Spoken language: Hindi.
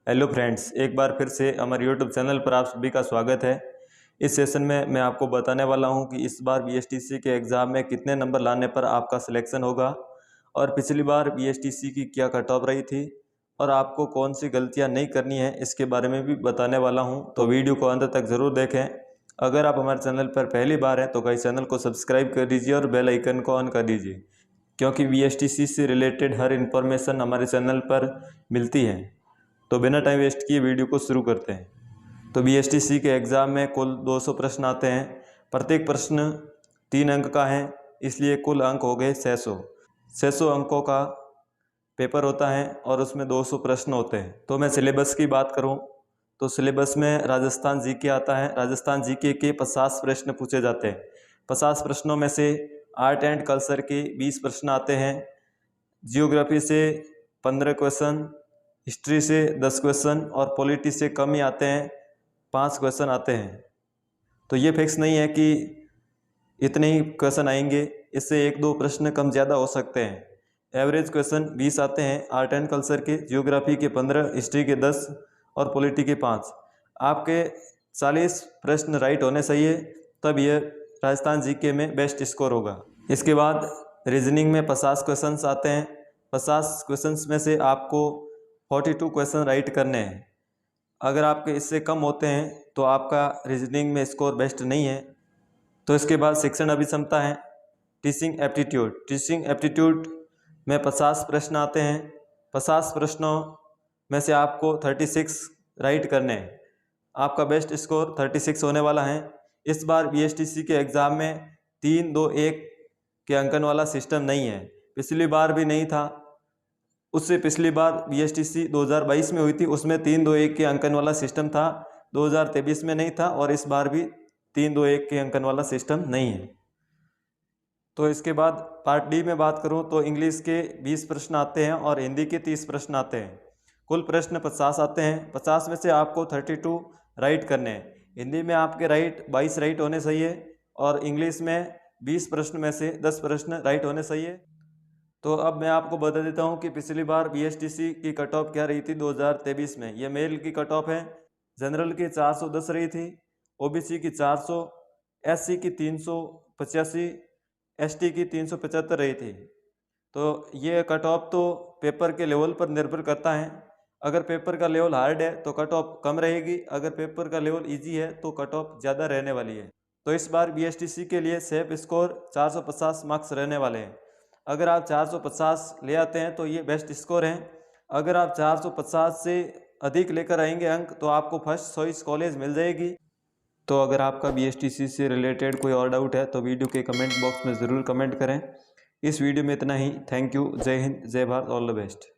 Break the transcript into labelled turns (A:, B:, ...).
A: हेलो फ्रेंड्स, एक बार फिर से हमारे यूट्यूब चैनल पर आप सभी का स्वागत है। इस सेशन में मैं आपको बताने वाला हूं कि इस बार बीएसटीसी के एग्ज़ाम में कितने नंबर लाने पर आपका सिलेक्शन होगा और पिछली बार बीएसटीसी की क्या कट ऑफ रही थी और आपको कौन सी गलतियां नहीं करनी है इसके बारे में भी बताने वाला हूं। तो वीडियो को अंत तक ज़रूर देखें। अगर आप हमारे चैनल पर पहली बार हैं तो गाइस चैनल को सब्सक्राइब कर दीजिए और बेल आइकन को ऑन कर दीजिए, क्योंकि बीएसटीसी से रिलेटेड हर इन्फॉर्मेशन हमारे चैनल पर मिलती है। तो बिना टाइम वेस्ट किए वीडियो को शुरू करते हैं। तो बीएसटीसी के एग्ज़ाम में कुल 200 प्रश्न आते हैं। प्रत्येक प्रश्न 3 अंक का है, इसलिए कुल अंक हो गए 600 अंकों का पेपर होता है और उसमें 200 प्रश्न होते हैं। तो मैं सिलेबस की बात करूं तो सिलेबस में राजस्थान जीके आता है। राजस्थान जीके के 50 प्रश्न पूछे जाते हैं। 50 प्रश्नों में से आर्ट एंड कल्चर के 20 प्रश्न आते हैं, जियोग्राफी से 15 क्वेश्चन, हिस्ट्री से 10 क्वेश्चन और पॉलिटी से कम ही आते हैं, 5 क्वेश्चन आते हैं। तो ये फिक्स नहीं है कि इतने ही क्वेश्चन आएंगे, इससे 1-2 प्रश्न कम ज़्यादा हो सकते हैं। एवरेज क्वेश्चन 20 आते हैं आर्ट एंड कल्चर के, जियोग्राफी के 15, हिस्ट्री के 10 और पॉलिटी के 5। आपके 40 प्रश्न राइट होने चाहिए, तब ये राजस्थान जीके में बेस्ट स्कोर होगा। इसके बाद रीजनिंग में 50 क्वेश्चंस आते हैं। 50 क्वेश्चंस में से आपको 42 क्वेश्चन राइट करने हैं। अगर आपके इससे कम होते हैं तो आपका रीजनिंग में स्कोर बेस्ट नहीं है। तो इसके बाद शिक्षण अभिक्षमता है, टीचिंग एप्टीट्यूड। टीचिंग एप्टीट्यूड में 50 प्रश्न आते हैं। 50 प्रश्नों में से आपको 36 राइट करने हैं। आपका बेस्ट स्कोर 36 होने वाला है। इस बार बीएसटीसी के एग्ज़ाम में 3-2-1 के अंकन वाला सिस्टम नहीं है, पिछली बार भी नहीं था। उससे पिछली बार बीएसटीसी 2022 में हुई थी, उसमें 3-2-1 के अंकन वाला सिस्टम था। 2023 में नहीं था और इस बार भी 3-2-1 के अंकन वाला सिस्टम नहीं है। तो इसके बाद पार्ट डी में बात करूं तो इंग्लिश के 20 प्रश्न आते हैं और हिंदी के 30 प्रश्न आते हैं। कुल प्रश्न 50 आते हैं। 50 में से आपको 32 राइट करने हैं। हिंदी में आपके 22 राइट होने चाहिए और इंग्लिश में 20 प्रश्न में से 10 प्रश्न राइट होने चाहिए। तो अब मैं आपको बता देता हूं कि पिछली बार बीएसटीसी की कट ऑफ क्या रही थी 2023 में। यह मेल की कट ऑफ है। जनरल की 410 रही थी, ओबीसी की 400, एससी की 385, एसटी की 375 रही थी। तो ये कट ऑफ तो पेपर के लेवल पर निर्भर करता है। अगर पेपर का लेवल हार्ड है तो कट ऑफ कम रहेगी, अगर पेपर का लेवल ईजी है तो कट ऑफ ज़्यादा रहने वाली है। तो इस बार बीएसटीसी के लिए सेफ स्कोर 450 मार्क्स रहने वाले हैं। अगर आप 450 ले आते हैं तो ये बेस्ट स्कोर है। अगर आप 450 से अधिक लेकर आएंगे अंक तो आपको फर्स्ट चॉइस कॉलेज मिल जाएगी। तो अगर आपका बीएसटीसी से रिलेटेड कोई और डाउट है तो वीडियो के कमेंट बॉक्स में ज़रूर कमेंट करें। इस वीडियो में इतना ही। Thank you. जय हिंद, जय भारत, ऑल द बेस्ट।